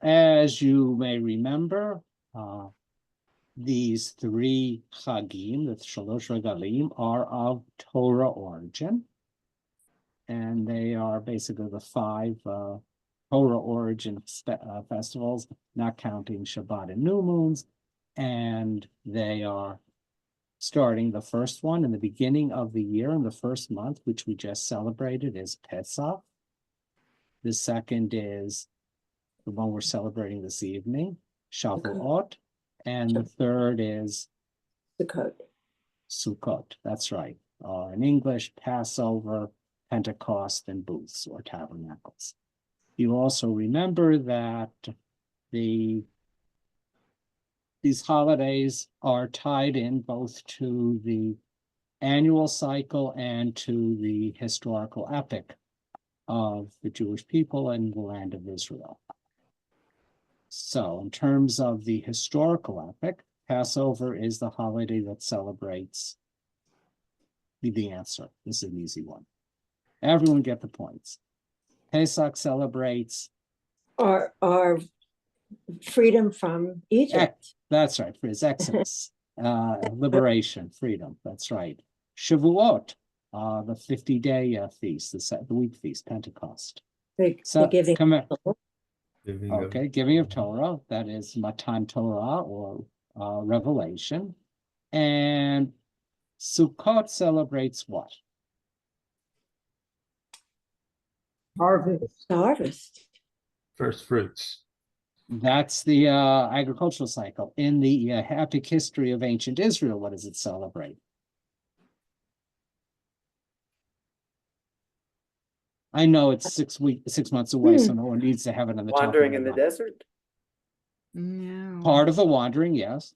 as you may remember, these three chagim, the Shalosh Regalim, are of Torah origin. And they are basically the five Torah origin festivals, not counting Shabbat and new moons. And they are starting the first one in the beginning of the year, in the first month, which we just celebrated, is Pesach. The second is the one we're celebrating this evening, Shavuot. And the third is Sukkot. That's right. In English, Passover, Pentecost, and booths or tabernacles. You also remember that these holidays are tied in both to the annual cycle and to the historical epic of the Jewish people and the land of Israel. So in terms of the historical epic, Passover is the holiday that celebrates the answer. This is an easy one. Everyone get the points. Pesach celebrates our freedom from Egypt. That's right, for his exodus, liberation, freedom. That's right. Shavuot, the 50-day feast, the week feast, Pentecost. The giving. Giving of Torah. That is Matan Torah or revelation. And Sukkot celebrates what? Harvest. First fruits. That's the agricultural cycle. In the epic history of ancient Israel, what does it celebrate? I know it's 6 months away, so no one needs to have it on the Wandering top in the mind. desert? No. Part of the wandering, yes.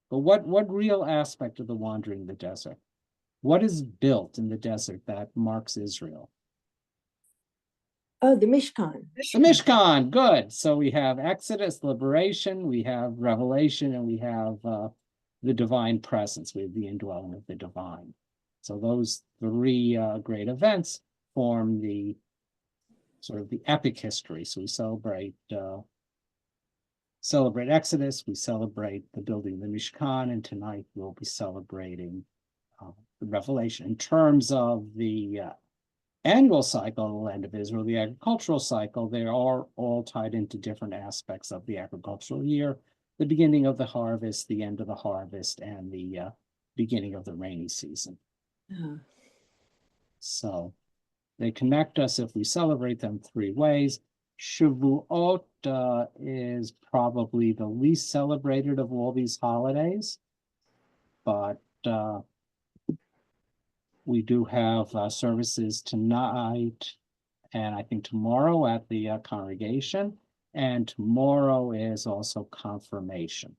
But what real aspect of the wandering in the desert? What is built in the desert that marks Israel? Oh, the Mishkan. The Mishkan, good. So we have Exodus, liberation, we have revelation, and we have the divine presence. We have the indwelling of the divine. So those three great events form the sort of the epic history. So we celebrate Exodus, we celebrate the building of the Mishkan, and tonight we'll be celebrating the revelation. In terms of the annual cycle of the land of Israel, the agricultural cycle, they are all tied into different aspects of the agricultural year, the beginning of the harvest, the end of the harvest, and the beginning of the rainy season. So they connect us if we celebrate them three ways. Shavuot is probably the least celebrated of all these holidays, but we do have services tonight and I think tomorrow at the congregation, and tomorrow is also confirmation.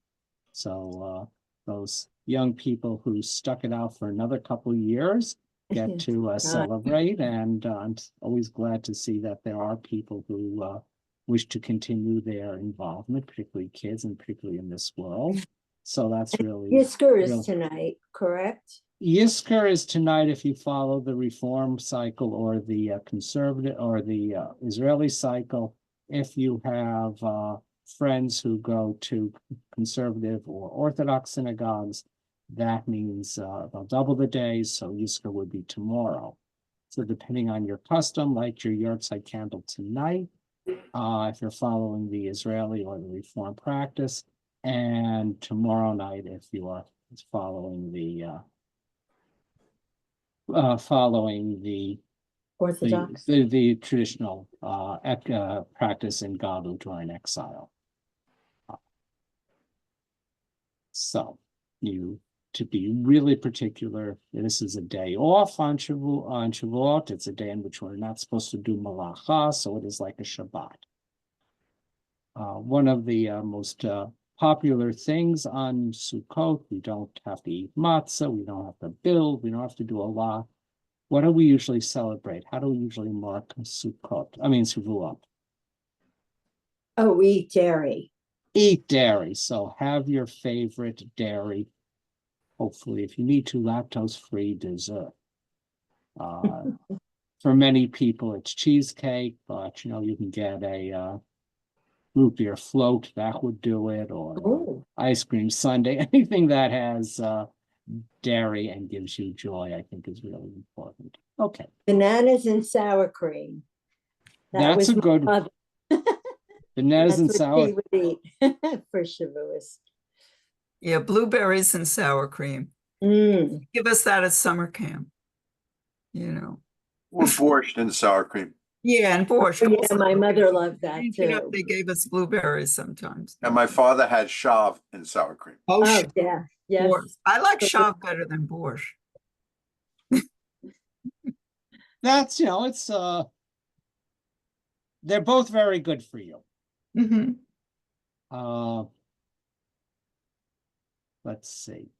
So those young people who stuck it out for another couple of years get to celebrate, and I'm always glad to see that there are people who wish to continue their involvement, particularly kids, and particularly in this world. So that's really Yisker is tonight, correct? Yisker is tonight if you follow the Reform cycle or the conservative or the Israeli cycle. If you have friends who go to conservative or Orthodox synagogues, that means they'll double the days, so Yisker would be tomorrow. So depending on your custom, light your yahrzeit candle tonight, if you're following the Israeli or the Reform practice, and tomorrow night if you are following the Orthodox. the traditional practice in Galut during exile. So to be really particular, this is a day off on Shavuot. It's a day in which we're not supposed to do malacha, so it is like a Shabbat. One of the most popular things on Sukkot, we don't have to eat matzah, we don't have to build, we don't have to do a lot. What do we usually celebrate? How do we usually mark Shavuot? Oh, we eat dairy. Eat dairy. So have your favorite dairy. Hopefully, if you need to, lactose-free dessert. For many people, it's cheesecake, but you can get a root beer float, that would do it, or Oh, ice cream sundae, anything that has dairy and gives you joy, I think is really important. Okay, bananas and sour cream. That that's was a my good mother. bananas That's and what sour. she would eat for Shavuos. Yeah, blueberries and sour cream. Mm. Give us that at summer camp, you know. Or borscht and sour cream. Yeah, and borscht. Oh, yeah, my mother loved that Change it up, too. they gave us blueberries sometimes. And my father had shav and sour cream. Oh, Oh, yeah, yes. borscht. I like shav better than borscht. That's, it's they're both very good for you. Mhm. Let's see.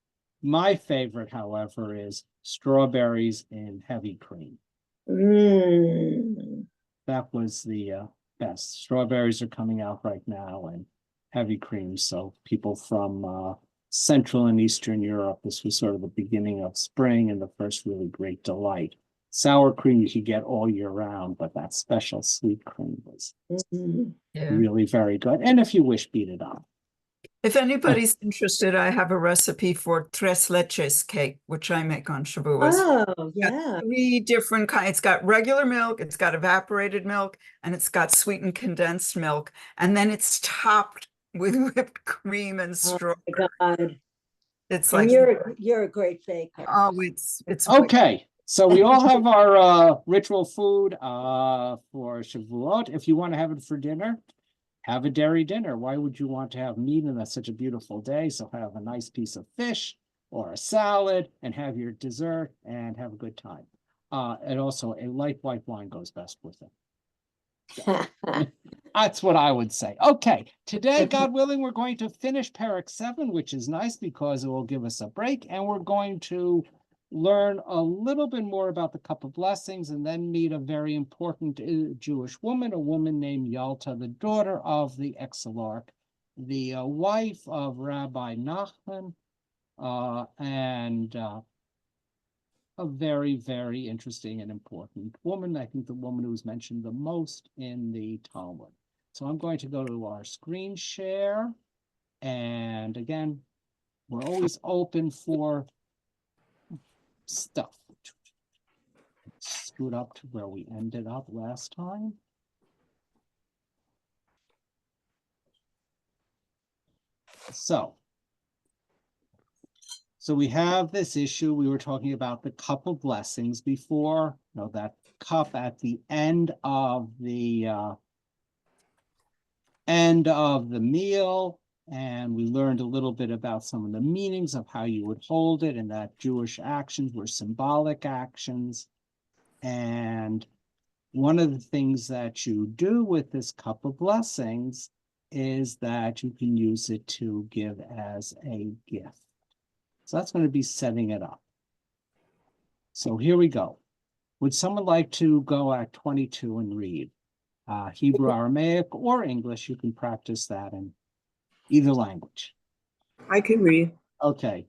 My favorite, however, is strawberries in heavy cream. Mm. That was the best. Strawberries are coming out right now and heavy cream. So people from Central and Eastern Europe, this was sort of the beginning of spring and the first really great delight. Sour cream you could get all year round, but that special sweet cream was Yeah. really very good. And if you wish, beat it up. If anybody's interested, I have a recipe for tres leches cake, which I make on Shavuos. Oh, Got yeah. 3 different kinds. It's got regular milk, it's got evaporated milk, and it's got sweetened condensed milk. And then it's topped with whipped cream and Oh strawberry. my God. It's And like, you're a great baker. oh, it's Okay, so we all have our ritual food for Shavuot. If you want to have it for dinner, have a dairy dinner. Why would you want to have meat on such a beautiful day? So have a nice piece of fish or a salad and have your dessert and have a good time. And also a light white wine goes best with it. That's what I would say. Okay, today, God willing, we're going to finish Parak 7, which is nice because it will give us a break, and we're going to learn a little bit more about the cup of blessings and then meet a very important Jewish woman, a woman named Yalta, the daughter of the Exilarch, the wife of Rabbi Nachman, and a very, very interesting and important woman. I think the woman who's mentioned the most in the Talmud. So I'm going to go to our screen share. And again, we're always open for stuff. Scoot up to where we ended up last time. So we have this issue. We were talking about the cup of blessings before. That cup at the end of the meal. And we learned a little bit about some of the meanings of how you would hold it, and that Jewish actions were symbolic actions. And one of the things that you do with this cup of blessings is that you can use it to give as a gift. So that's going to be setting it up. So here we go. Would someone like to go at 22 and read? Hebrew, Aramaic, or English? You can practice that in either language. I can read. Okay.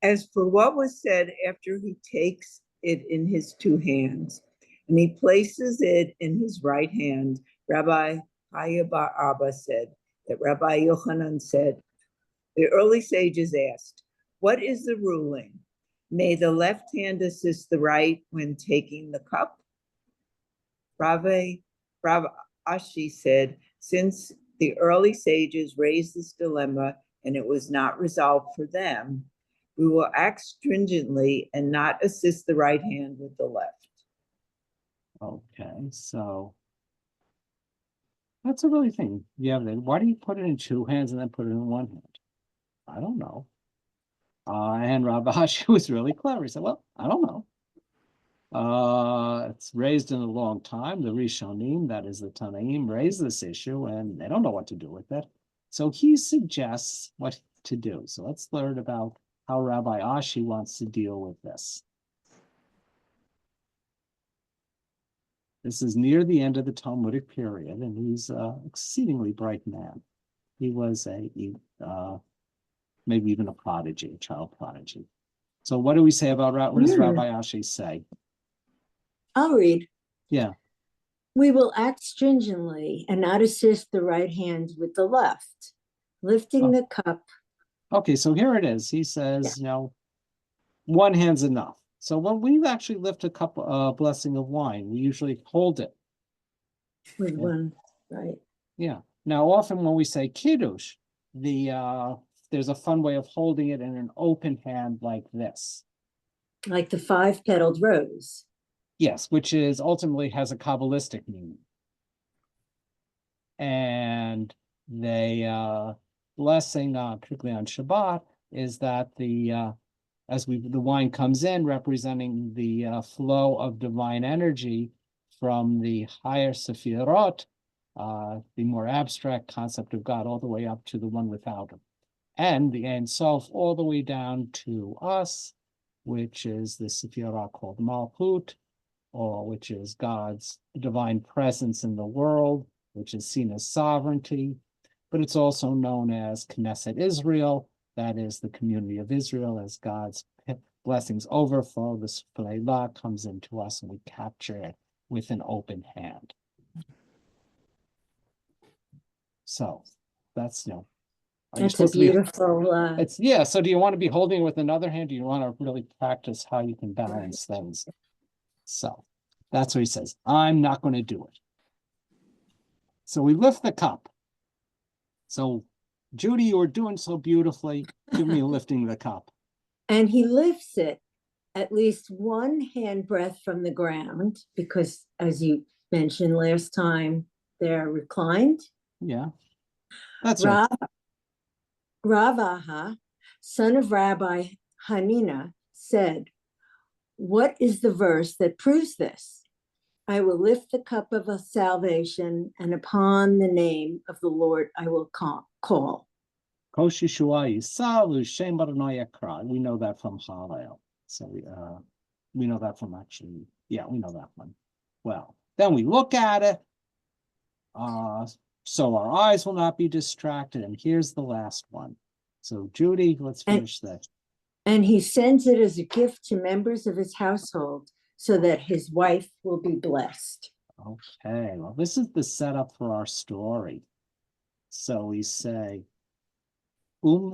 As for what was said after he takes it in his 2 hands, and he places it in his right hand, Rabbi Chaya bar Abba said that Rabbi Yochanan said, the early sages asked, what is the ruling? May the left hand assist the right when taking the cup? Rav Ashi said, since the early sages raised this dilemma and it was not resolved for them, we will act stringently and not assist the right hand with the left. Okay, so that's a really thing. Yeah, why do you put it in 2 hands and then put it in 1 hand? I don't know. And Rabbi Ashi was really clever. He said, well, I don't know. It's raised in a long time. The Rishonim, that is the Tanaim, raised this issue and they don't know what to do with it. So he suggests what to do. So let's learn about how Rabbi Ashi wants to deal with this. This is near the end of the Talmudic period, and he's an exceedingly bright man. He was maybe even a prodigy, a child prodigy. So what do we say about what does Rabbi Ashi say? I'll read. Yeah. We will act stringently and not assist the right hand with the left, lifting the cup. Okay, so here it is. He says, one hand's enough. So when we actually lift a cup, blessing of wine, we usually hold it. With one, right? Yeah. Now, often when we say kiddush, there's a fun way of holding it in an open hand like this. Like the 5-petaled rose. Yes, which is ultimately has a Kabbalistic meaning. And the blessing, particularly on Shabbat, is that the wine comes in, representing the flow of divine energy from the higher Sephirot, the more abstract concept of God, all the way up to the one without him, and the Ein Sof all the way down to us, which is the Sephirah called Malchut, or which is God's divine presence in the world, which is seen as sovereignty, but it's also known as Knesset Israel, that is the community of Israel, as God's blessings overflow. The Sfeilah comes into us and we capture it with an open hand. So that's, are you That's a supposed to be, beautiful, so do you want to be holding it with another hand? Do you want to really practice how you can balance things? So that's what he says. I'm not going to do it. So we lift the cup. So Judy, you were doing so beautifully. Give me lifting the cup. and he lifts it at least one hand breadth from the ground, because as you mentioned last time, they're reclined. Yeah, that's right. Ravaha, son of Rabbi Hanina, said, "What is the verse that proves this? I will lift the cup of salvation, and upon the name of the Lord I will call." We know that from Hallel. So we know that from we know that one. Well, then we look at it, so our eyes will not be distracted. And here's the last one. So Judy, let's finish that. And he sends it as a gift to members of his household so that his wife will be blessed. Okay, well, this is the setup for our story. So we say,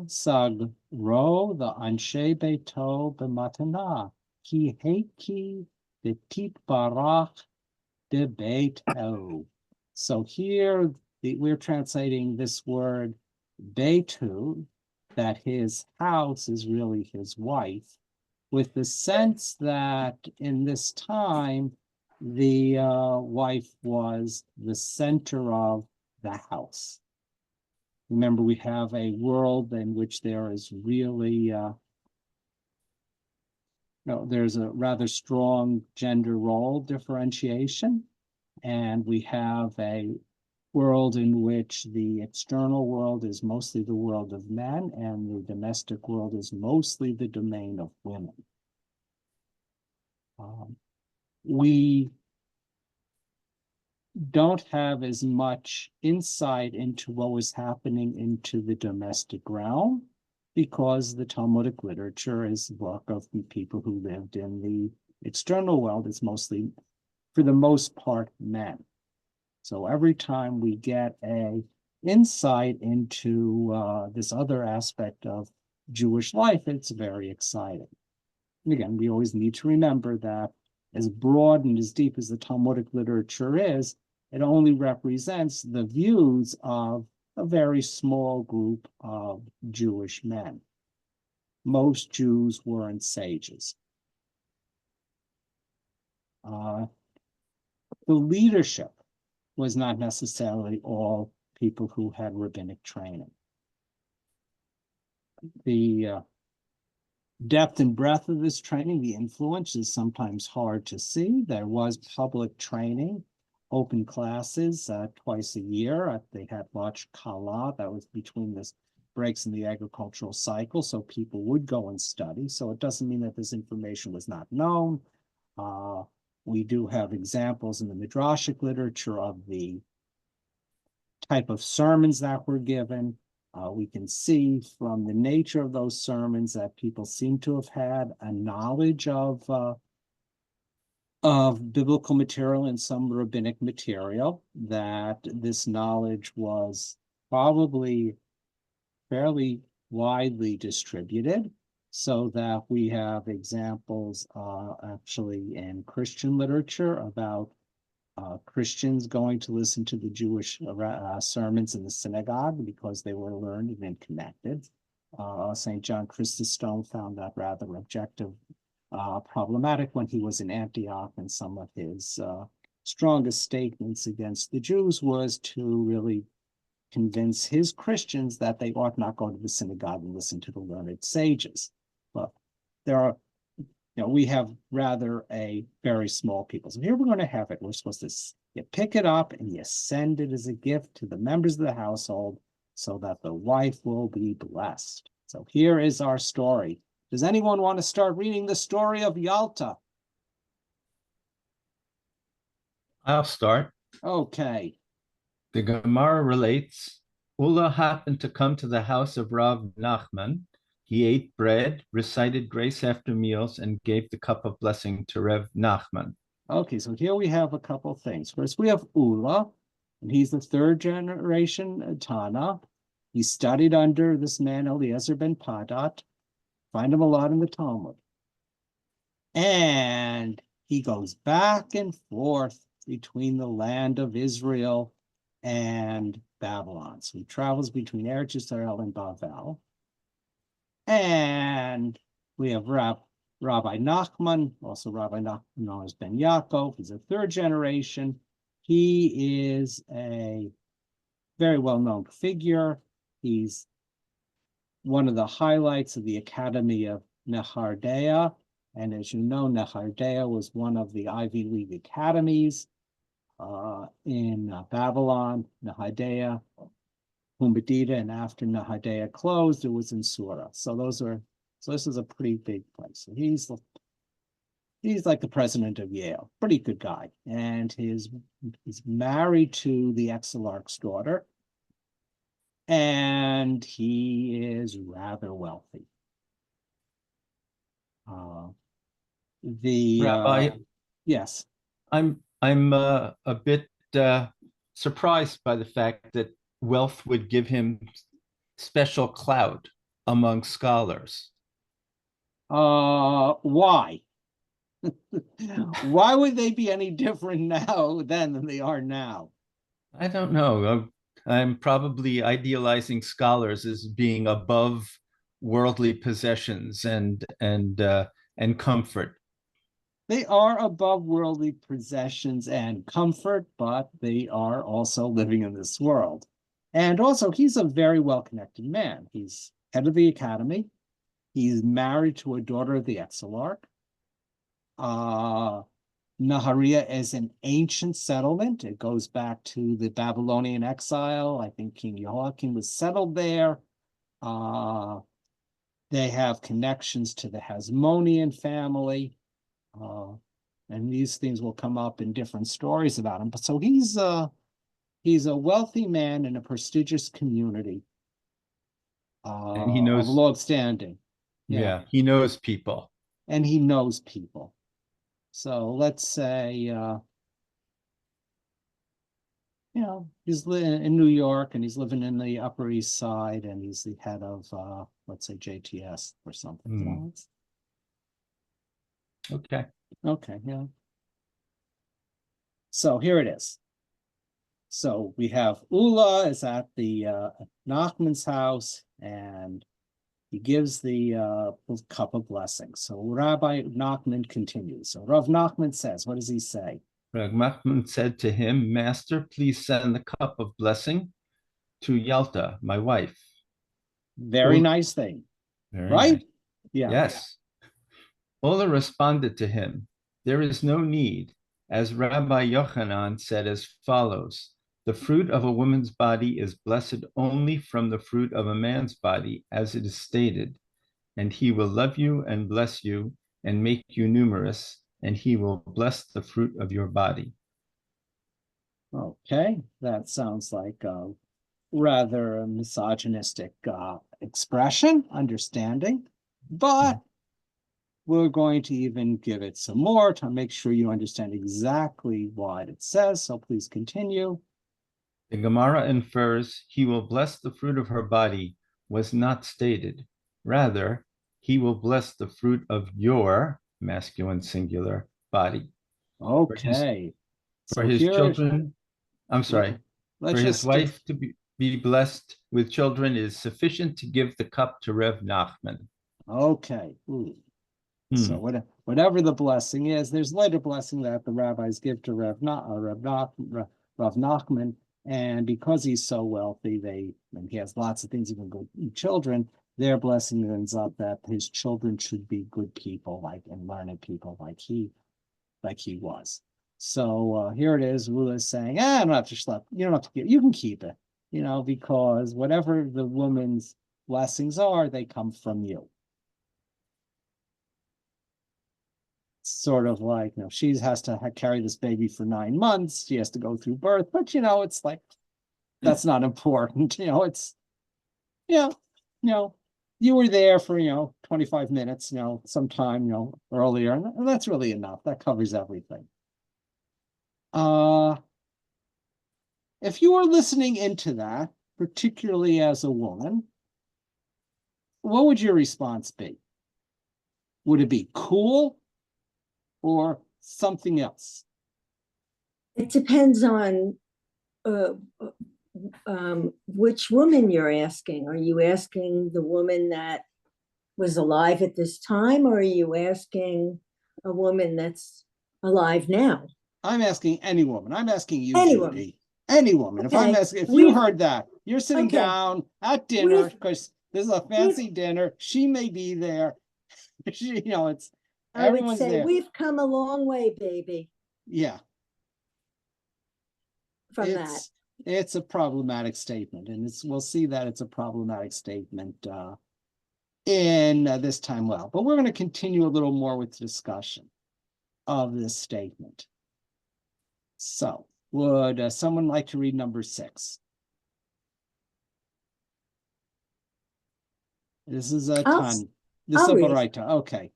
sag ro the anshe beito b'matana ki heiki the tit barach de beito. So here we're translating this word beitu, that his house is really his wife, with the sense that in this time, the wife was the center of the house. Remember, we have a world in which there is really, there's a rather strong gender role differentiation, and we have a world in which the external world is mostly the world of men, and the domestic world is mostly the domain of women. We don't have as much insight into what was happening into the domestic realm, because the Talmudic literature is the work of people who lived in the external world. It's mostly, for the most part, men. So every time we get an insight into this other aspect of Jewish life, it's very exciting. And again, we always need to remember that as broad and as deep as the Talmudic literature is, it only represents the views of a very small group of Jewish men. Most Jews weren't sages. The leadership was not necessarily all people who had rabbinic training. The depth and breadth of this training, the influence, is sometimes hard to see. There was public training, open classes twice a year. They had Rosh Kala, that was between the breaks in the agricultural cycle, so people would go and study. So it doesn't mean that this information was not known. We do have examples in the Midrashic literature of the type of sermons that were given. We can see from the nature of those sermons that people seem to have had a knowledge of of biblical material and some rabbinic material, that this knowledge was probably fairly widely distributed, so that we have examples actually in Christian literature about Christians going to listen to the Jewish sermons in the synagogue because they were learned and connected. St. John Chrysostom found that rather problematic when he was in Antioch, and some of his strongest statements against the Jews was to really convince his Christians that they ought not go to the synagogue and listen to the learned sages. But there are, we have rather a very small people. So here we're going to have it. We're supposed to, you pick it up and you send it as a gift to the members of the household so that the wife will be blessed. So here is our story. Does anyone want to start reading the story of Yalta? I'll start. Okay. The Gemara relates, Ula happened to come to the house of Rav Nachman. He ate bread, recited grace after meals, and gave the cup of blessing to Rav Nachman. Okay, so here we have a couple things. First, we have Ula, and he's the third generation Tana. He studied under this man, Eliezer ben Padat. Find him a lot in the Talmud. And he goes back and forth between the land of Israel and Babylon. So he travels between Eretz Yisrael and Bavel. And we have Rabbi Nachman, also Rabbi Nachman known as Ben Yaakov. He's a third generation. He is a very well-known figure. He's one of the highlights of the Academy of Nehardea. And as you know, Nehardea was one of the Ivy League academies in Babylon, Nehardea, Humbedita, and after Nehardea closed, it was in Sura. So this is a pretty big place. So he's like the president of Yale, pretty good guy. And he's married to the Exilarch's daughter, and he is rather wealthy. Rabbi, yes. I'm a bit surprised by the fact that wealth would give him special clout among scholars. Why? Why would they be any different now than they are now? I don't know. I'm probably idealizing scholars as being above worldly possessions and comfort. They are above worldly possessions and comfort, but they are also living in this world. And also, he's a very well-connected man. He's head of the academy. He's married to a daughter of the Exilarch. Nahariya is an ancient settlement. It goes back to the Babylonian exile. I think King Jehoiakim was settled there. They have connections to the Hasmonean family. And these things will come up in different stories about him. But so he's a wealthy man in a prestigious community and he knows of long standing. Yeah, he knows people. And he knows people. So let's say, he's in New York and he's living in the Upper East Side and he's the head of, let's say, JTS or something. Okay. Okay, yeah. So here it is. So we have Ula is at the Nachman's house and he gives the cup of blessing. So Rabbi Nachman continues. So Rav Nachman says, what does he say? Rav Nachman said to him, Master, please send the cup of blessing to Yalta, my wife. Very nice thing. Right? Nice. Yeah. Yes. Ula responded to him, there is no need. As Rabbi Yochanan said as follows, the fruit of a woman's body is blessed only from the fruit of a man's body, as it is stated, and he will love you and bless you and make you numerous, and he will bless the fruit of your body. Okay, that sounds like a rather misogynistic expression, understanding, but We're going to even give it some more to make sure you understand exactly what it says. So please continue. The Gemara infers he will bless the fruit of her body was not stated. Rather, he will bless the fruit of your masculine singular body. Okay. For So his here, children, I'm sorry, let's for his just wife to be blessed with children is sufficient to give the cup to Rev Nachman. okay. Ooh. So Hmm. whatever the blessing is, there's later blessing that the rabbis give to Rav Nachman, and because he's so wealthy, and he has lots of things, even good children, their blessing ends up that his children should be good people, and learned people like he was. So here it is. Rula is saying, I don't have to schlep. You don't have to give. You can keep it, because whatever the woman's blessings are, they come from you. Sort of like, she has to carry this baby for 9 months. She has to go through birth, but it's like, that's not important. It's, you were there for, 25 minutes, sometime, earlier, and that's really enough. That covers everything. If you are listening into that, particularly as a woman, what would your response be? Would it be cool or something else? It depends on which woman you're asking. Are you asking the woman that was alive at this time, or are you asking a woman that's alive now? I'm asking any woman. I'm asking you, Any Judy. woman. Any woman. If I'm Okay. asking, if you heard that, you're sitting Okay. down at dinner, We've- because this is a fancy dinner. She may be there. It's I would everyone's say there. we've come a long way, baby, Yeah, from that. it's a problematic statement, and we'll see that it's a problematic statement in this time. Well, but we're going to continue a little more with the discussion of this statement. So, would someone like to read number 6? This is a ton. This is a I'll read. baraita. Okay.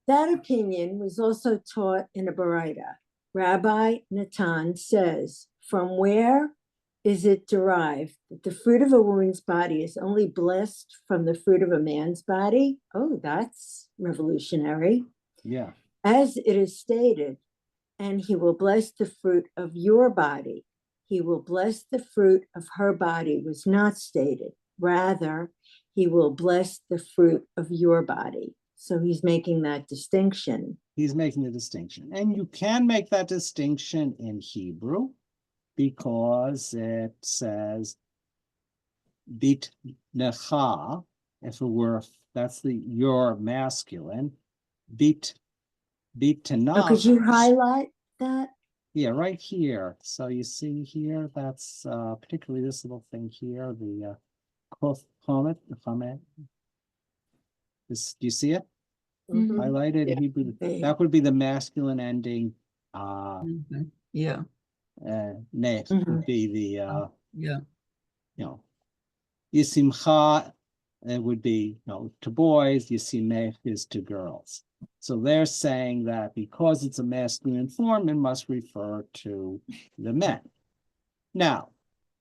That opinion was also taught in a baraita. Rabbi Natan says, from where is it derived that the fruit of a woman's body is only blessed from the fruit of a man's body? Oh, that's revolutionary. Yeah. As it is stated, and he will bless the fruit of your body. He will bless the fruit of her body was not stated. Rather, he will bless the fruit of your body. So he's making that distinction. He's making the distinction. And you can make that distinction in Hebrew because it says bit necha, if it were, that's your masculine, bit tanach. Oh, could you highlight that? Yeah, right here. So you see here, that's particularly this little thing here, the chomet. Do you see it? Highlighted in Hebrew. That would be the masculine ending. Yeah. Nech would be the Yeah. Yisimcha, it would be to boys, Yisimech is to girls. So they're saying that because it's a masculine form, it must refer to the men. Now,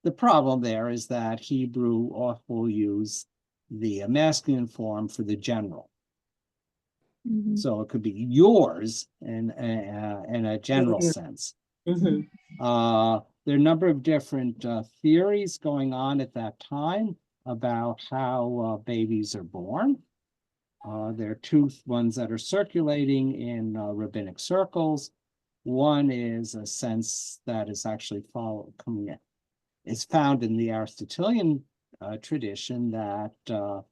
the problem there is that Hebrew often will use the masculine form for the general. So it could be yours in a general sense. There are a number of different theories going on at that time about how babies are born. There are 2 ones that are circulating in rabbinic circles. One is a sense that is actually is found in the Aristotelian tradition that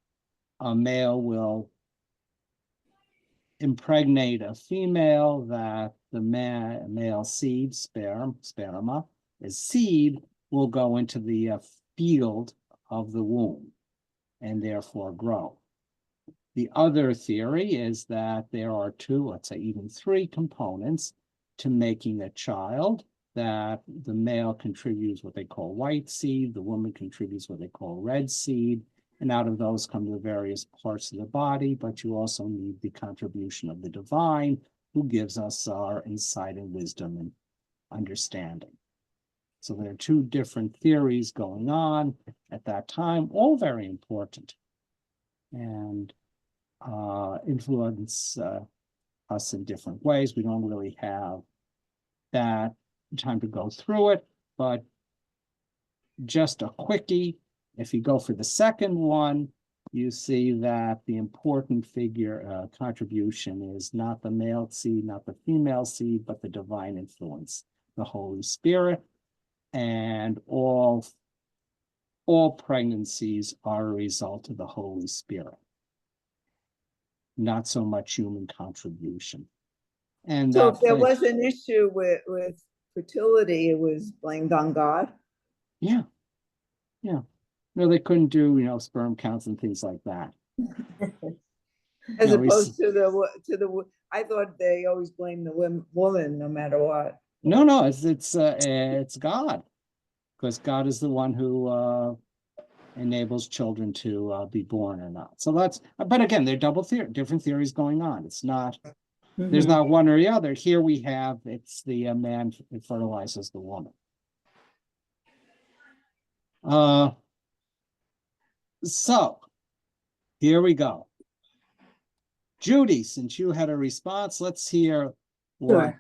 a male will impregnate a female, that the male seed, sperma, is seed, will go into the field of the womb and therefore grow. The other theory is that there are 2, let's say even 3 components to making a child, that the male contributes what they call white seed, the woman contributes what they call red seed, And out of those come the various parts of the body, but you also need the contribution of the divine, who gives us our insight and wisdom and understanding. So there are two different theories going on at that time, all very important, and influence us in different ways. We don't really have that time to go through it, but just a quickie. If you go for the second one, you see that the important figure contribution is not the male seed, not the female seed, but the divine influence, the Holy Spirit. And all pregnancies are a result of the Holy Spirit, not so much human contribution. And So that if there was an issue with fertility, it was blamed on God? Yeah. No, they couldn't do, sperm counts and things like that. As opposed to the, I thought they always blame the woman no matter what. No, it's God, because God is the one who enables children to be born or not. So but again, they're different theories going on. It's not, there's not one or the other. Here we have, it's the man who fertilizes the woman. So here we go. Judy, since you had a response, let's hear what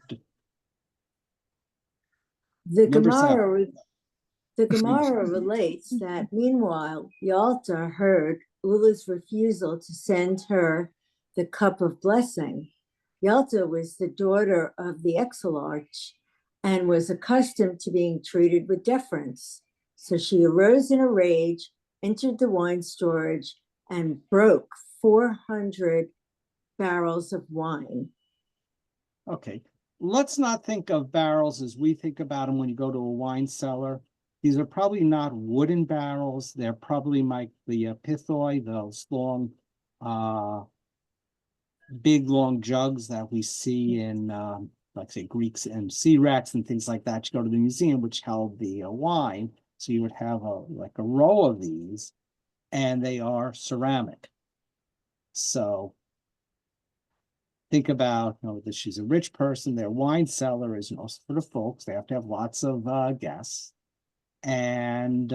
the Gemara relates that meanwhile Yalta heard Ula's refusal to send her the cup of blessing. Yalta was the daughter of the exilarch and was accustomed to being treated with deference. So she arose in a rage, entered the wine storage, and broke 400 barrels of wine. Okay, let's not think of barrels as we think about them when you go to a wine cellar. These are probably not wooden barrels. They're probably like the pithoi, those long, big long jugs that we see in, like say Greeks and sea rats and things like that. You go to the museum, which held the wine. So you would have like a row of these, and they are ceramic. So think about, that she's a rich person. Their wine cellar is also for the folks. They have to have lots of guests. And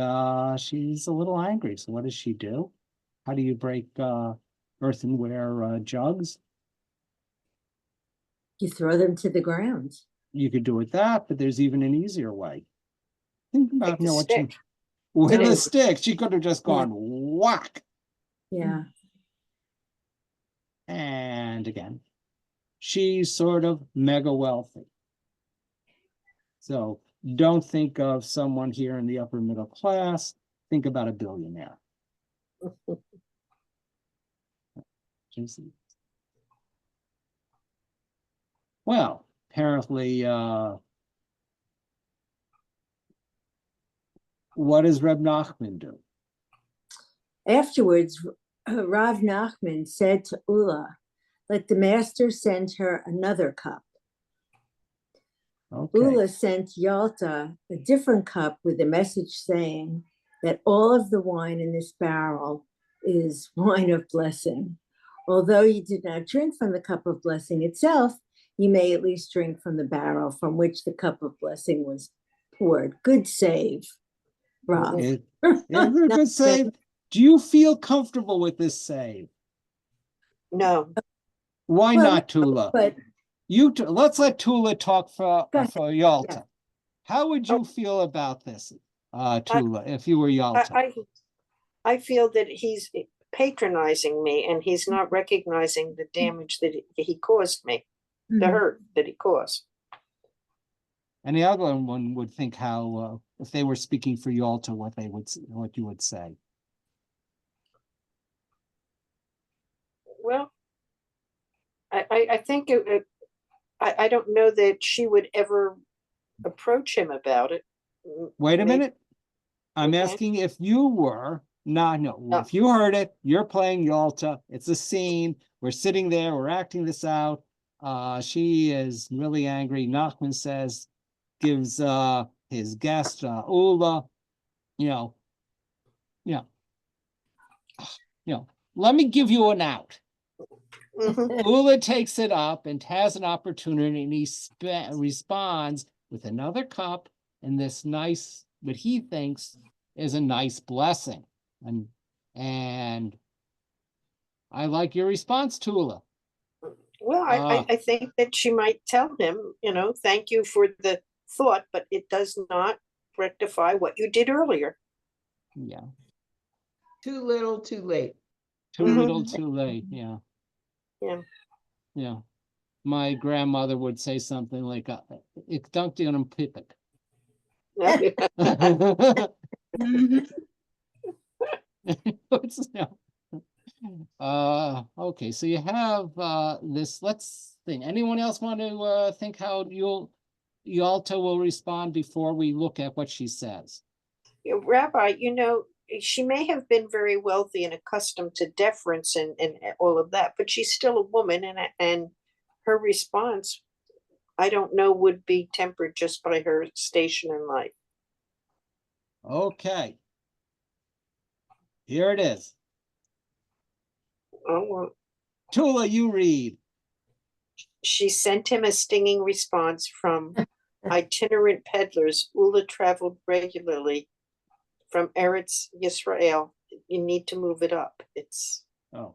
she's a little angry. So what does she do? How do you break earthenware jugs? You throw them to the ground. You could do it that, but there's even an easier way. Think about what stick. with a stick. She could have just gone whack. Yeah. And again, she's sort of mega wealthy. So don't think of someone here in the upper middle class. Think about a billionaire. Well, apparently, what does Reb Nachman do? Afterwards, Rav Nachman said to Ula, "Let the master send her another cup." Okay. Ula sent Yalta a different cup with a message saying that all of the wine in this barrel is wine of blessing. Although you did not drink from the cup of blessing itself, you may at least drink from the barrel from which the cup of blessing was poured. Good save, Rob. Good save. Do you feel comfortable with this save? No. Why not, Tula? But let's let Tula talk for Yalta. Yeah. How would you feel about this, Tula, if you were Yalta? I feel that he's patronizing me and he's not recognizing the damage that he caused me, the hurt that he caused. And the other one would think how, if they were speaking for Yalta, what you would say. Well, I think I don't know that she would ever approach him about it. Wait a Maybe. minute. I'm Okay. asking if you were, if you heard it, you're playing Yalta, it's a scene, we're sitting there, we're acting this out. She is really angry. Nachman gives his guest, Ula, let me give you an out. Mhm. Ula takes it up and has an opportunity, and he responds with another cup and this nice, what he thinks is a nice blessing. And I like your response, Tula. Well, I think that she might tell him, thank you for the thought, but it does not rectify what you did earlier. Yeah, Too little, too late. too Mhm. little, too late. Yeah. Yeah. Yeah. My grandmother would say something like, "Ik dank je aan pipik." Okay, so you have this. Let's think. Anyone else want to think how Yalta will respond before we look at what she says? Rabbi, she may have been very wealthy and accustomed to deference and all of that, but she's still a woman, and her response, I don't know, would be tempered just by her station in life. Okay. Here it is. Oh, well, Tula, you read. she sent him a stinging response from itinerant peddlers. Ula traveled regularly from Eretz Yisrael. You need to move it up. It's Oh,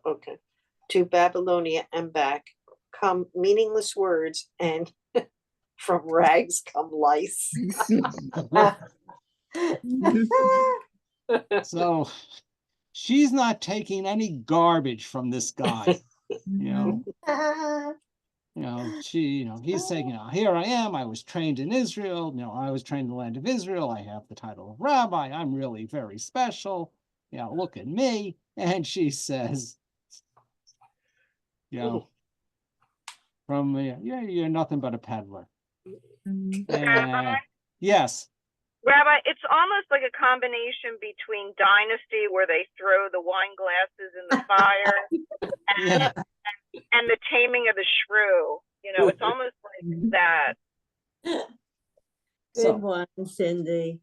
okay. To Babylonia and back. Come meaningless words, and from rags come lice. so she's not taking any garbage from this guy. He's saying, here I am. I was trained in Israel. I was trained in the land of Israel. I have the title of rabbi. I'm really very special. Look at me. And she says, you're nothing but a peddler. Rabbi? Yes. Rabbi, it's almost like a combination between Dynasty, where they throw the wine glasses in the fire, and the Taming of the Shrew. It's almost like that. Good one, Cindy.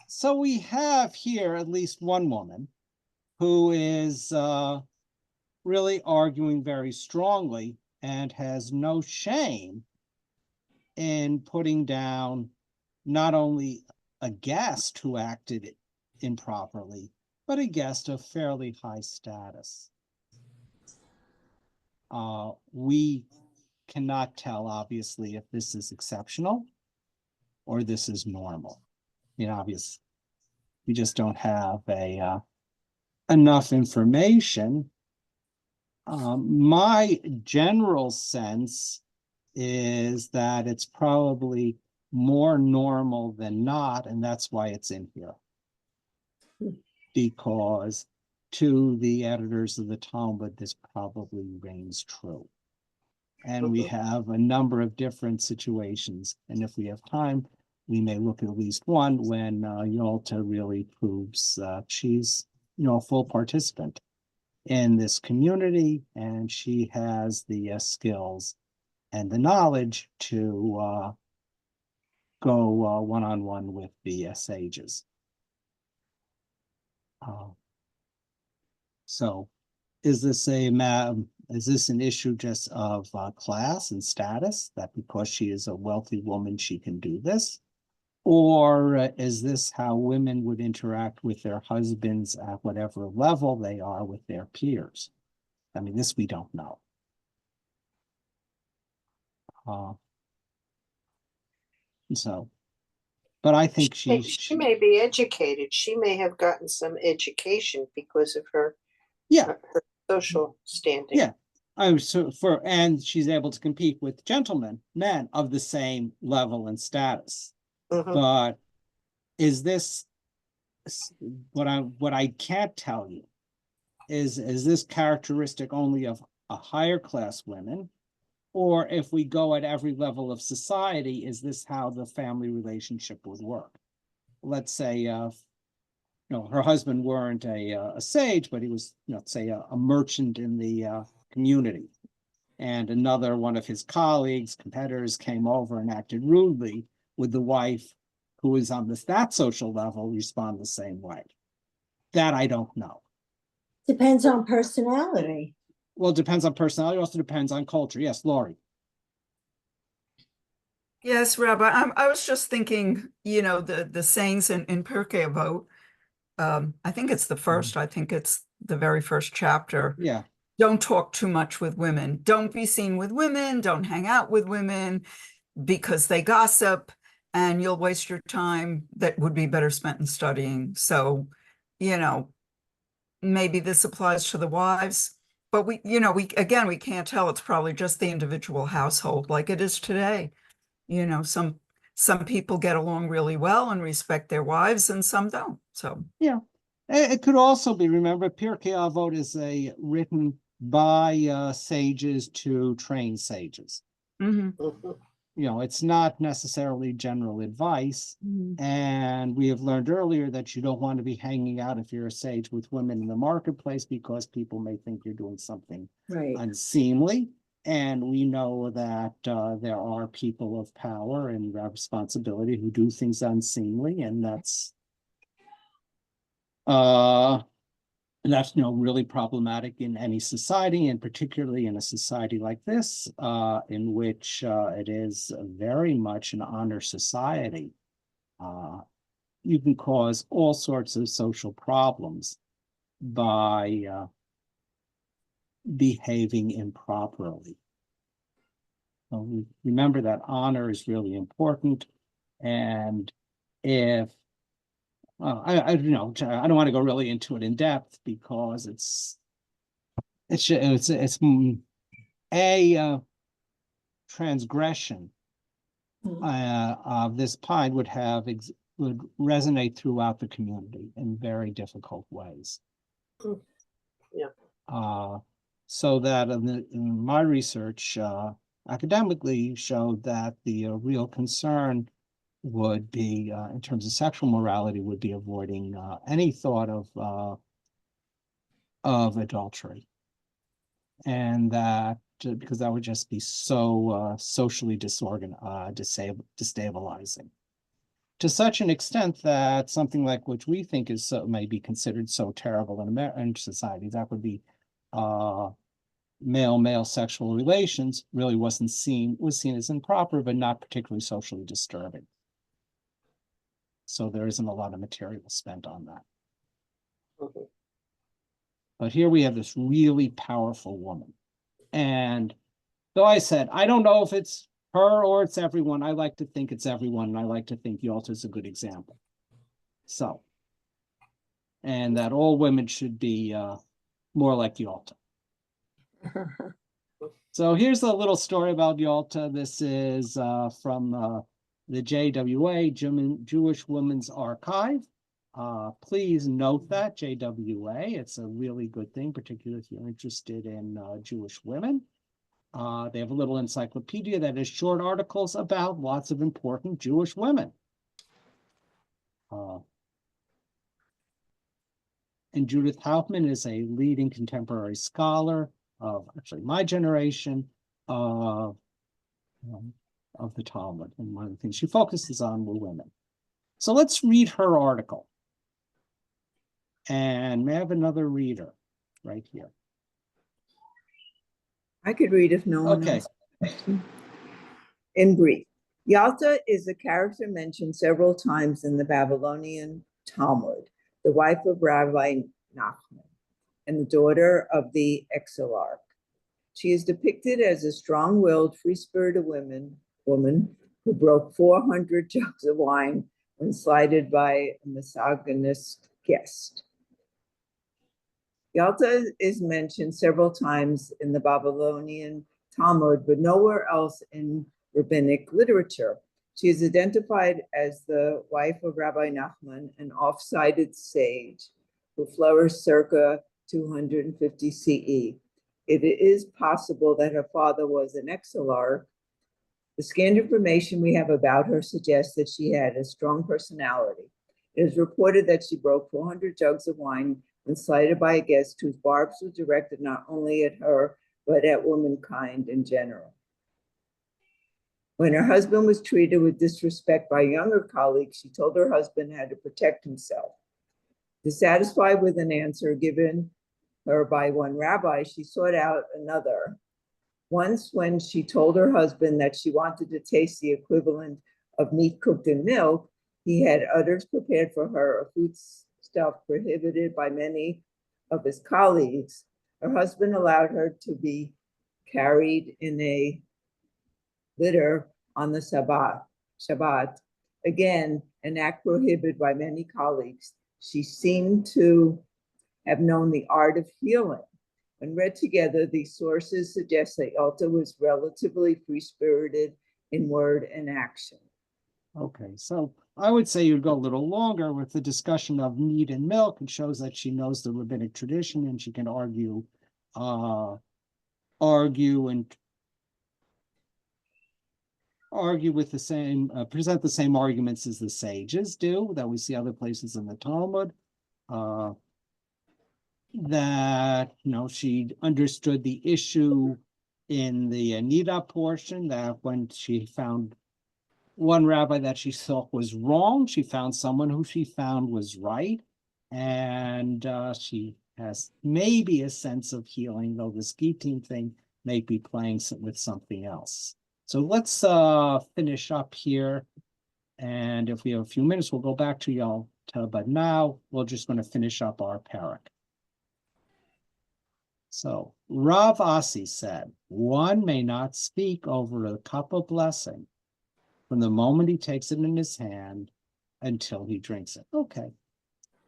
So we have here at least one woman who is really arguing very strongly and has no shame in putting down not only a guest who acted improperly, but a guest of fairly high status. We cannot tell, obviously, if this is exceptional or this is normal. Obviously, we just don't have enough information. My general sense is that it's probably more normal than not, and that's why it's in here. Because to the editors of the Talmud, this probably rings true. And we have a number of different situations. And if we have time, we may look at least one when Yalta really proves she's a full participant in this community, and she has the skills and the knowledge to go one-on-one with the sages. So is this an issue just of class and status, that because she is a wealthy woman, she can do this? Or is this how women would interact with their husbands at whatever level they are with their peers? I mean, this we don't know. But I think she may be educated. She may have gotten some education because of her her social standing. Yeah. And she's able to compete with men of the same level and status. Mhm. But is this what I can't tell you is this characteristic only of a higher class women, or if we go at every level of society, is this how the family relationship would work? Let's say her husband weren't a sage, but he was, say a merchant in the community, and another one of his colleagues, competitors, came over and acted rudely. Would the wife, who is on that social level, respond the same way? That I don't know. Depends on personality. Well, it depends on personality, also depends on culture. Yes, Laurie. Yes, Rabbi, I was just thinking, the sayings in Pirkei Avot. I think it's the first. I think it's the very first chapter. Yeah. Don't talk too much with women. Don't be seen with women. Don't hang out with women because they gossip and you'll waste your time that would be better spent in studying. So, maybe this applies to the wives, but we can't tell. It's probably just the individual household like it is today. Some people get along really well and respect their wives and some don't. So yeah, it could also be, remember, Pirkei Avot is written by sages to train sages. It's not necessarily general advice. And we have learned earlier that you don't want to be hanging out if you're a sage with women in the marketplace because people may think you're doing something unseemly. And we know that there are people of power and responsibility who do things unseemly, and that's really problematic in any society, and particularly in a society like this, in which it is very much an honor society. You can cause all sorts of social problems by behaving improperly. So remember that honor is really important, and if I don't know, I don't want to go really into it in depth because it's a transgression of this kind would resonate throughout the community in very difficult ways. So that in my research, academically showed that the real concern would be, in terms of sexual morality, would be avoiding any thought of adultery, and that because that would just be so socially destabilizing, to such an extent that something like which we think is may be considered so terrible in society, that would be male-male sexual relations, really was seen as improper, but not particularly socially disturbing. So there isn't a lot of material spent on that. But here we have this really powerful woman. And though I said, I don't know if it's her or it's everyone, I like to think it's everyone, and I like to think Yalta is a good example. So, and that all women should be more like Yalta. So here's a little story about Yalta. This is from the JWA, Jewish Women's Archive. Please note that JWA, it's a really good thing, particularly if you're interested in Jewish women. They have a little encyclopedia that has short articles about lots of important Jewish women. And Judith Hauptman is a leading contemporary scholar of actually my generation of the Talmud. And one of the things she focuses on were women. So let's read her article. And may I have another reader right here? I could read if no one else. In brief, Yalta is a character mentioned several times in the Babylonian Talmud, the wife of Rabbi Nachman and the daughter of the Exilarch. She is depicted as a strong-willed, free-spirited woman who broke 400 jugs of wine when slighted by a misogynist guest. Yalta is mentioned several times in the Babylonian Talmud, but nowhere else in rabbinic literature. She is identified as the wife of Rabbi Nachman, an oft-cited sage who flourished circa 250 CE. It is possible that her father was an exilarch. The scant information we have about her suggests that she had a strong personality. It is reported that she broke 400 jugs of wine when slighted by a guest whose barbs were directed not only at her, but at womankind in general. When her husband was treated with disrespect by younger colleagues, she told her husband how to protect himself. Dissatisfied with an answer given her by one rabbi, she sought out another. Once, when she told her husband that she wanted to taste the equivalent of meat cooked in milk, he had udders prepared for her, a foodstuff prohibited by many of his colleagues. Her husband allowed her to be carried in a litter on the Shabbat. Again, an act prohibited by many colleagues. She seemed to have known the art of healing. When read together, these sources suggest that Yalta was relatively free-spirited in word and action. Okay, so I would say you'd go a little longer with the discussion of meat and milk. It shows that she knows the rabbinic tradition and she can argue with the same, present the same arguments as the sages do, that we see other places in the Talmud. That, she understood the issue in the Nida portion, that when she found one rabbi that she thought was wrong, she found someone who she found was right. And she has maybe a sense of healing, though the ski team thing may be playing with something else. So let's finish up here. And if we have a few minutes, we'll go back to Yalta, but now we're just going to finish up our parak. So Rav Asi said, one may not speak over a cup of blessing from the moment he takes it in his hand until he drinks it. Okay,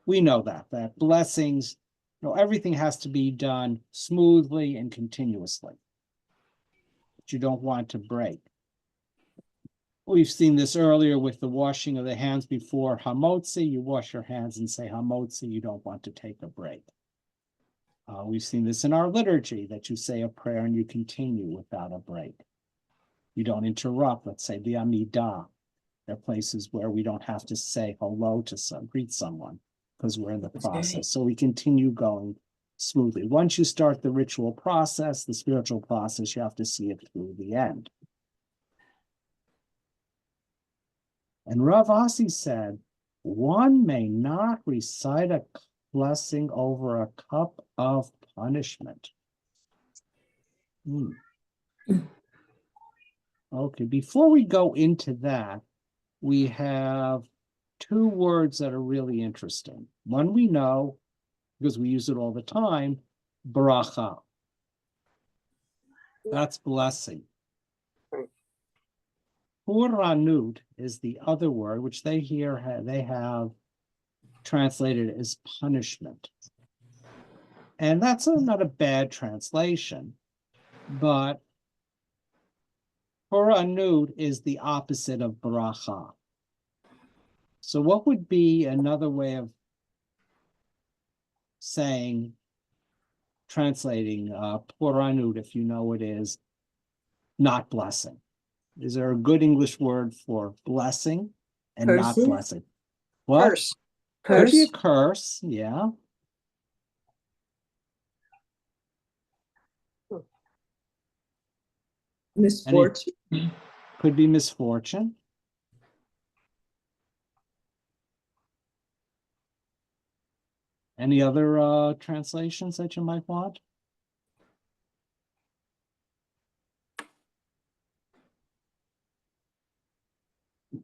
we know that blessings, everything has to be done smoothly and continuously. But you don't want to break. We've seen this earlier with the washing of the hands before Hamotzi. You wash your hands and say Hamotzi, you don't want to take a break. We've seen this in our liturgy, that you say a prayer and you continue without a break. You don't interrupt, let's say the Amidah. There are places where we don't have to say hello to greet someone because we're in the process. So we continue going smoothly. Once you start the ritual process, the spiritual process, you have to see it through the end. And Rav Asi said, one may not recite a blessing over a cup of punishment. Okay, before we go into that, we have two words that are really interesting. One we know, because we use it all the time, bracha. That's blessing. Puranut is the other word, which they have translated as punishment. And that's not a bad translation, but Puranut is the opposite of bracha. So what would be another way of translating Puranut, if you know it is not blessing? Is there a good English word for blessing and Curses? not blessing? What? Curse. Could be a Curse? curse, yeah. Misfortune. Could be misfortune. Any other translations that you might want?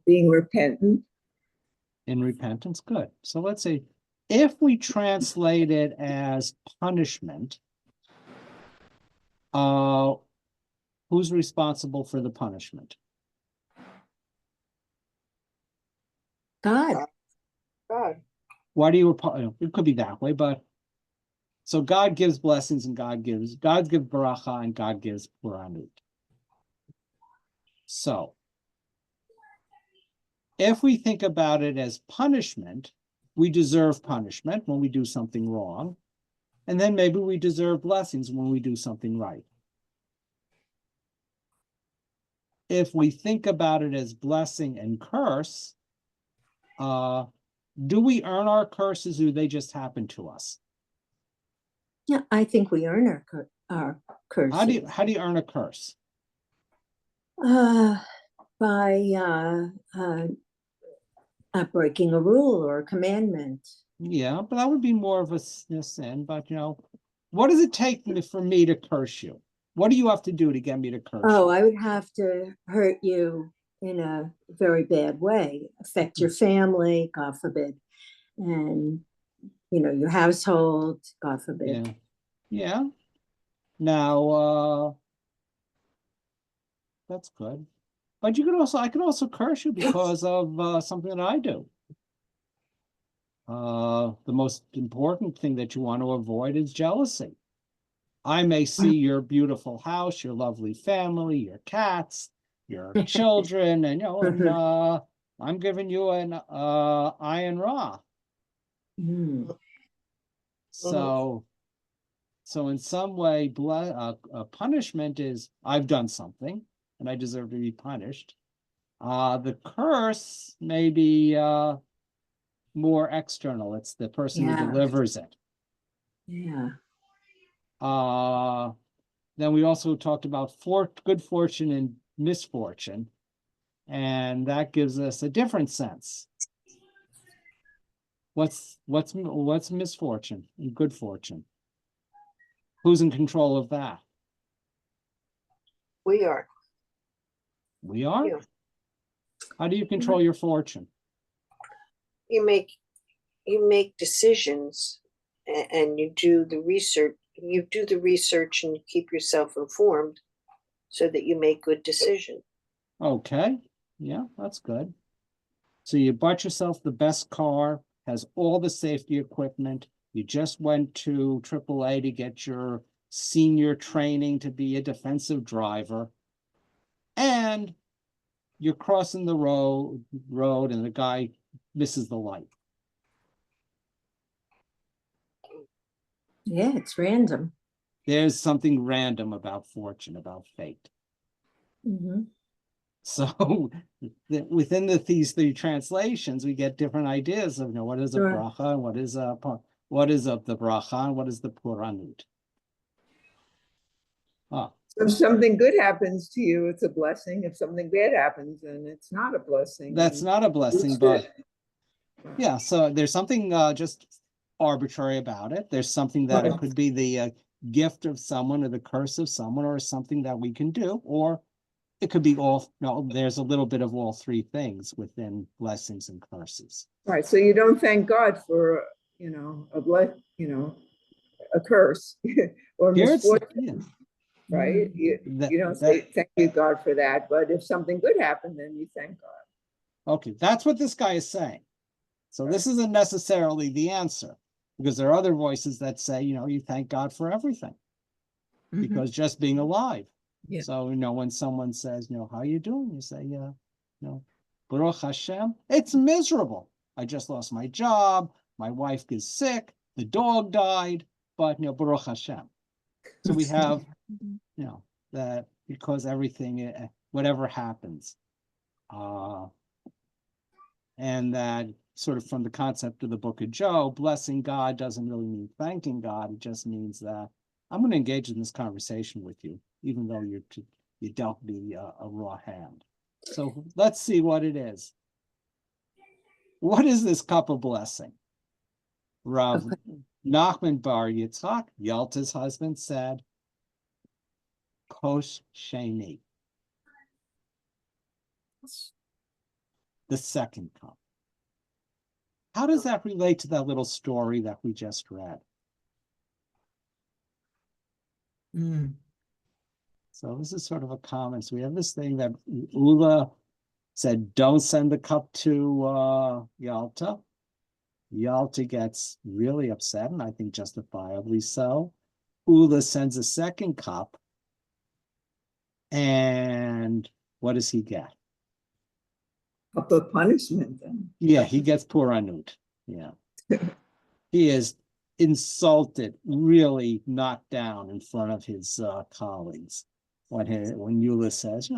Being repentant. In repentance, good. So let's say, if we translate it as punishment, who's responsible for the punishment? God. God. Why do you, it could be that way, but so God gives blessings and God gives bracha and God gives puranut. So if we think about it as punishment, we deserve punishment when we do something wrong. And then maybe we deserve blessings when we do something right. If we think about it as blessing and curse, do we earn our curses or do they just happen to us? Yeah, I think we earn our curses. How do you earn a curse? By breaking a rule or a commandment. Yeah, but that would be more of a sin. But what does it take for me to curse you? What do you have to do to get me to curse Oh, you? I would have to hurt you in a very bad way, affect your family, God forbid, and your household, God forbid. Yeah. Yeah. Now, that's good. But I could also curse you because of something that I do. The most important thing that you want to avoid is jealousy. I may see your beautiful house, your lovely family, your cats, your children, and I'm giving you an ayin ra. Mm. So in some way, punishment is I've done something and I deserve to be punished. The curse may be more external. It's the person who delivers it. Yeah. Then we also talked about good fortune and misfortune, and that gives us a different sense. What's misfortune and good fortune? Who's in control of that? We are. We are? Yeah. How do you control your fortune? You make decisions and you do the research. You do the research and you keep yourself informed so that you make good decisions. Okay. Yeah, that's good. So you bought yourself the best car, has all the safety equipment. You just went to AAA to get your senior training to be a defensive driver. And you're crossing the road and the guy misses the light. Yeah, it's random. There's something random about fortune, about fate. Mm-hmm. So within these three translations, we get different ideas of what is a bracha and what is the bracha and what is the puranut. So if something good happens to you, it's a blessing. If something bad happens, then it's not a blessing. That's not a blessing, but yeah. So there's something just arbitrary about it. There's something that it could be the gift of someone or the curse of someone or something that we can do, or it could be there's a little bit of all three things within blessings and curses. Right. So you don't thank God for, a curse or misfortune. Right? You don't say thank you, God, for that. But if something good happened, then you thank God. Okay, that's what this guy is saying. So this isn't necessarily the answer, because there are other voices that say, you thank God for everything, because just being alive. Yeah. So, when someone says, how you doing? You say, Baruch Hashem, it's miserable. I just lost my job. My wife is sick. The dog died, but, Baruch Hashem. So we have, that because everything, whatever happens, and that sort of from the concept of the book of Job, blessing God doesn't really mean thanking God. It just means that I'm going to engage in this conversation with you, even though you dealt me a raw hand. So let's see what it is. What is this cup of blessing? Rav Nachman Bar Yitzchak, Yalta's husband, said, Kosh Sheni. The second cup. How does that relate to that little story that we just read? So this is sort of a comment. So we have this thing that Ula said, don't send the cup to Yalta. Yalta gets really upset, and I think justifiably so. Ula sends a second cup, and what does he get? Cup of punishment, then. Yeah, he gets puranut. Yeah. He is insulted, really knocked down in front of his colleagues. When Eula says,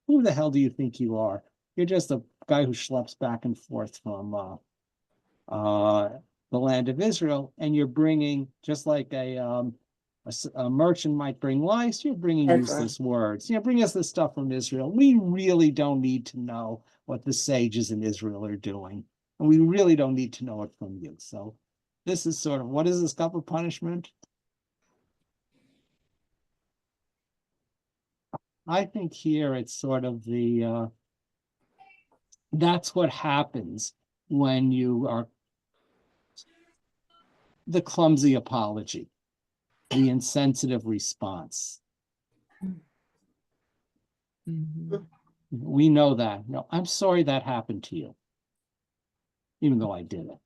who the hell do you think you are? You're just a guy who schleps back and forth from the land of Israel, and you're bringing, just like a merchant might bring lice, you're bringing useless words. Bring us the stuff from Israel. We really don't need to know what the sages in Israel are doing. And we really don't need to know it from you. So this is sort of, what is this cup of punishment? I think here it's sort of the, that's what happens when you are the clumsy apology, the insensitive response. Mhm. We know that. No, I'm sorry that happened to you, even though I did it.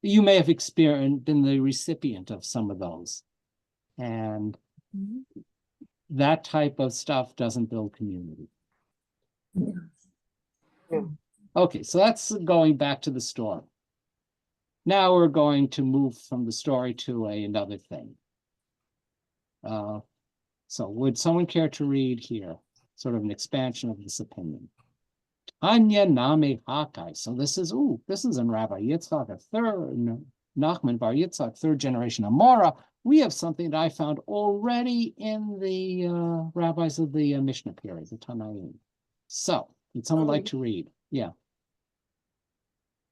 You may have experienced, been the recipient of some of those. And Mhm. that type of stuff doesn't build community. Yeah. Okay, so that's going back to the story. Now we're going to move from the story to another thing. So would someone care to read here, sort of an expansion of this opinion? Anya Name Hakai. So this is in Rabbi Yitzchak, a third, Nachman Bar Yitzchak, third generation Amora. We have something that I found already in the rabbis of the Mishnah period, the Tanaim. So, would someone like to read? Yeah.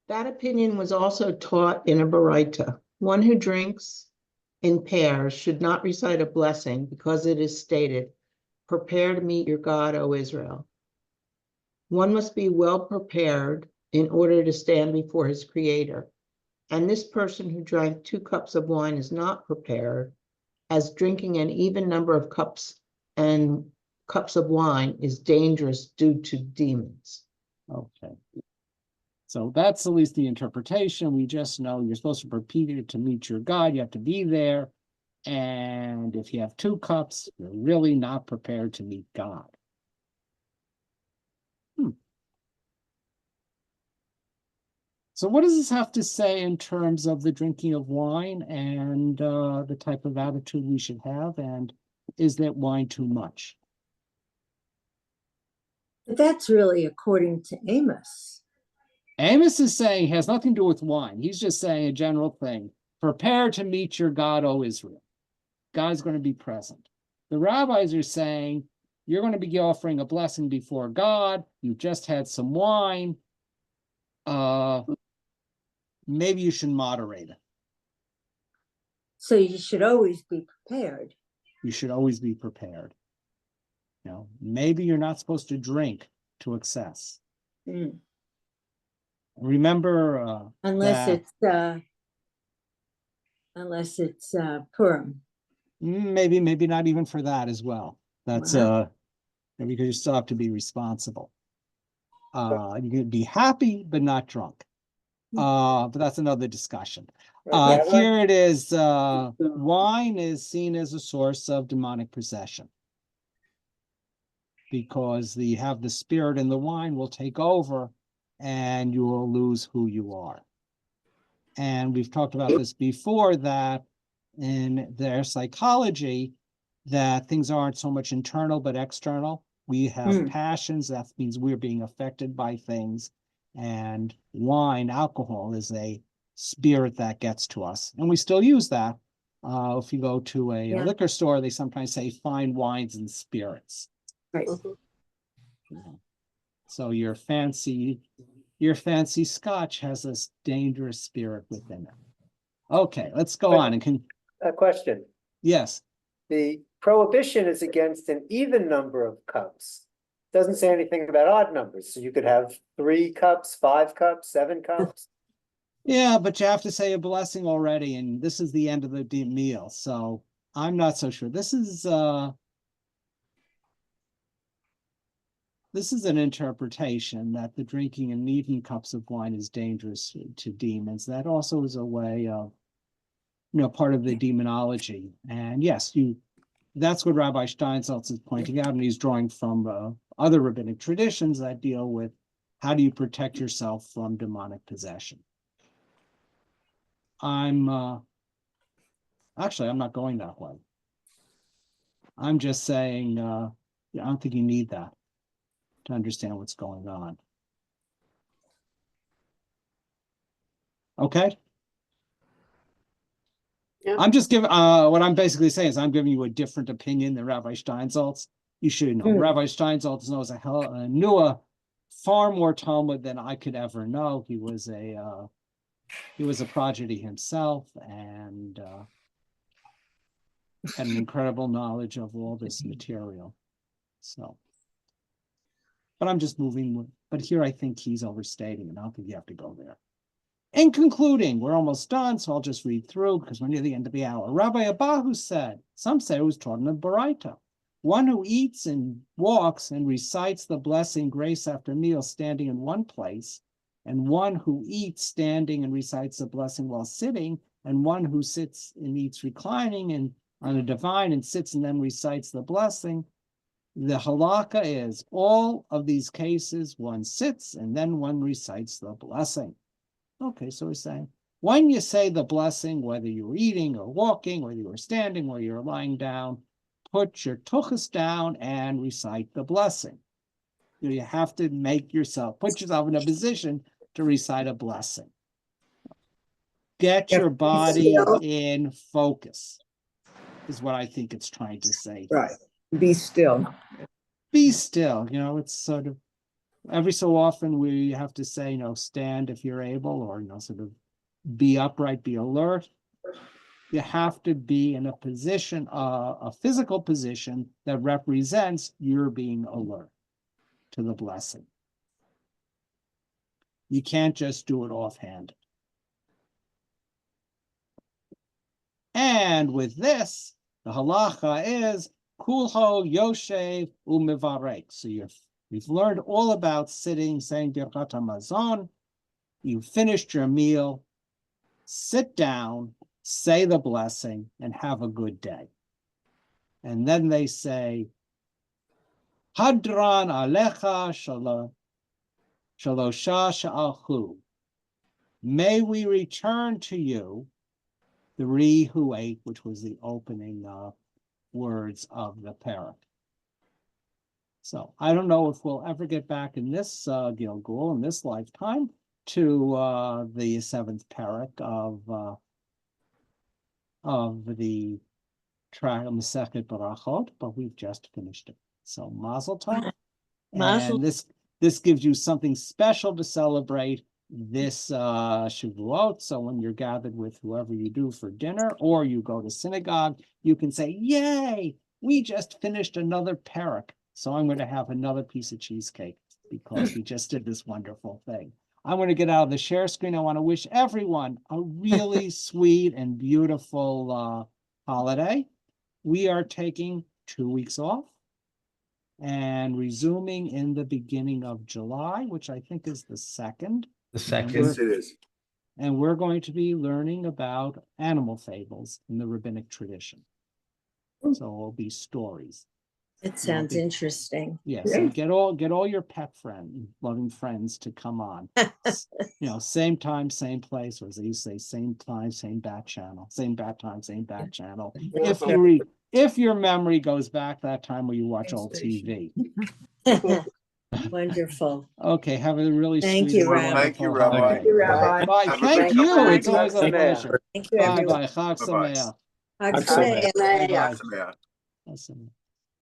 That opinion was also taught in a Baraita. One who drinks in pairs should not recite a blessing because it is stated, "Prepare to meet your God, O Israel." One must be well prepared in order to stand before his Creator. And this person who drank 2 cups of wine is not prepared, as drinking an even number of cups and cups of wine is dangerous due to demons. Okay. So that's at least the interpretation. We just know you're supposed to prepare to meet your God. You have to be there. And if you have 2 cups, you're really not prepared to meet God. So what does this have to say in terms of the drinking of wine and the type of attitude we should have? And is that wine too much? But that's really according to Amos. Amos is saying, has nothing to do with wine. He's just saying a general thing. Prepare to meet your God, O Israel. God's going to be present. The rabbis are saying, you're going to be offering a blessing before God. You've just had some wine. Maybe you should moderate it. So you should always be prepared. You should always be prepared. You know, maybe you're not supposed to drink to excess. Mm. Remember, Unless it's Purim. Maybe not even for that as well. That's because you still have to be responsible. You can be happy but not drunk. But that's another discussion. Here it is. Wine is seen as a source of demonic possession because you have the spirit in the wine will take over and you will lose who you are. And we've talked about this before, that in their psychology, that things aren't so much internal but external. We have passions. That means we're being affected by things. And wine, alcohol, is a spirit that gets to us. And we still use that. If you go to a liquor store, they sometimes say fine wines and spirits. Right. So your fancy scotch has this dangerous spirit within it. Okay, let's go on. And a question. Yes. The prohibition is against an even number of cups. Doesn't say anything about odd numbers. So you could have 3 cups, 5 cups, 7 cups. Yeah, but you have to say a blessing already, and this is the end of the meal. So I'm not so sure. This is an interpretation that the drinking and eating cups of wine is dangerous to demons. That also is a way of, part of the demonology. And yes, that's what Rabbi Steinsaltz is pointing out, and he's drawing from other rabbinic traditions that deal with how do you protect yourself from demonic possession. I'm not going that way. I'm just saying, I don't think you need that to understand what's going on. Okay? Yeah. I'm just giving, what I'm basically saying is I'm giving you a different opinion than Rabbi Steinsaltz. You should know. Rabbi Steinsaltz knows knew a far more Talmud than I could ever know. He was a prodigy himself, and had an incredible knowledge of all this material. So, but I'm just moving. But here I think he's overstating, and I don't think you have to go there. In concluding, we're almost done, so I'll just read through because we're near the end of the hour. Rabbi Abahu said, some say it was taught in a Baraita. One who eats and walks and recites the blessing grace after meal standing in one place, and one who eats standing and recites the blessing while sitting, and one who sits and eats reclining and on a divan and sits and then recites the blessing. The halakha is all of these cases, one sits and then one recites the blessing. Okay, so we're saying, when you say the blessing, whether you're eating or walking, whether you're standing or you're lying down, put your tuchus down and recite the blessing. You have to put yourself in a position to recite a blessing. Get your body in focus, is what I think it's trying to say. Right. Be still. Be still. It's sort of, every so often we have to say, stand if you're able, or, sort of be upright, be alert. You have to be in a position, a physical position that represents your being alert to the blessing. You can't just do it offhand. And with this, the halacha is kulho yoshev umivarek. So we've learned all about sitting, saying Birkat HaMazon. You finished your meal, sit down, say the blessing, and have a good day. And then they say, Hadran alecha shalosha sha'alchu. May we return to you, the Rihu, which was the opening words of the parak. So I don't know if we'll ever get back in this Gilgul, in this lifetime, to the seventh parak of the Masechet Barachot, but we've just finished it. So Mazel Tov. Mazel. And this gives you something special to celebrate this Shavuot. So when you're gathered with whoever you do for dinner, or you go to synagogue, you can say, yay, we just finished another parak. So I'm going to have another piece of cheesecake because we just did this wonderful thing. I'm going to get out of the share screen. I want to wish everyone a really sweet and beautiful holiday. We are taking 2 weeks off and resuming in the beginning of July, which I think is the 2nd. The second. Yes, it is. And we're going to be learning about animal fables in the rabbinic tradition. So it'll be stories. It sounds interesting. Yes, yeah, so get all your pet loving friends to come on. Same time, same place, or as they used to say, same time, same bat channel, same bat time, same bat channel. If your memory goes back that time where you watch old TV. Wonderful. Okay, have a really Thank sweet. You, Rabbi. Thank you, Rabbi. Thank you, Rabbi. Bye. Thank you. It's always a pleasure. Thank you, Bye everyone. bye. Chag Sameach. Chag Sameach. Sameach. Bye bye.